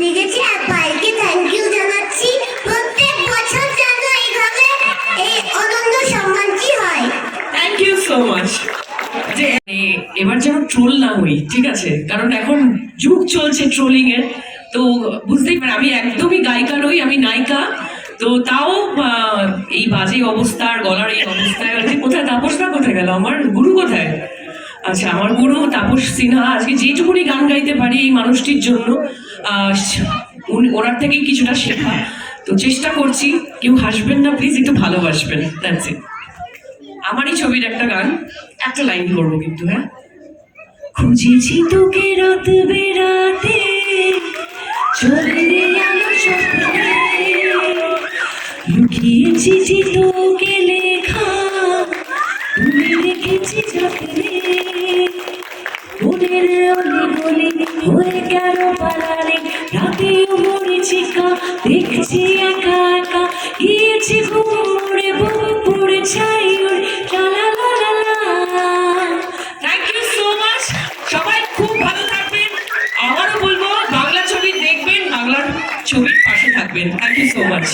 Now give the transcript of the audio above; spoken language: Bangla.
লিখেছি আর পায়েলকে থ্যাংক ইউ জানাচ্ছি। প্রত্যেক বছর যেন এইভাবে এই অনন্য সম্মানটি হয়। Thank you so much. যে এবার যেন ট্রোল না হই, ঠিক আছে, কারণ এখন যুগ চলছে ট্রোলিং এর। তো বুঝতেই পারেন আমি একদমই গায়িকা নই, আমি নায়িকা। তো তাও এই বাজে অবস্থা আর গলার এই অবস্থায় আজকে কোথায় তাপসদা কোথায় গেল, আমার গুরু কোথায়? আচ্ছা, আমার গুরু তাপস সিনহা আজকে যেটুকুনি গান গাইতে পারি এই মানুষটির জন্য ওনার থেকেই কিছুটা শেখা। তো চেষ্টা করছি, কেউ হাসবেন না প্লিজ, একটু ভালোবাসবেন, দ্যাটস ইট। আমারই ছবির একটা গান, একটা লাইন করবো কিন্তু, হ্যাঁ। খুঁজেছি তোকে রাত বেরাতে, চলে আলো স্বপ্নে, লুকিয়েছি যে তোকে লেখা, তুমি রেখেছি যত্নে, মনের অলি হয়ে গেল পালারে, রাতেও মরিচিকা দেখছি একা একা, গিয়েছি ঘুমরে বুক পড়ে ছাই ওর লা লা লা লা। থ্যাংক ইউ সো মাচ, সবাই খুব ভালো থাকবেন। আবারও বলবো বাংলা ছবি দেখবেন, বাংলার ছবির পাশে থাকবেন। Thank you so much.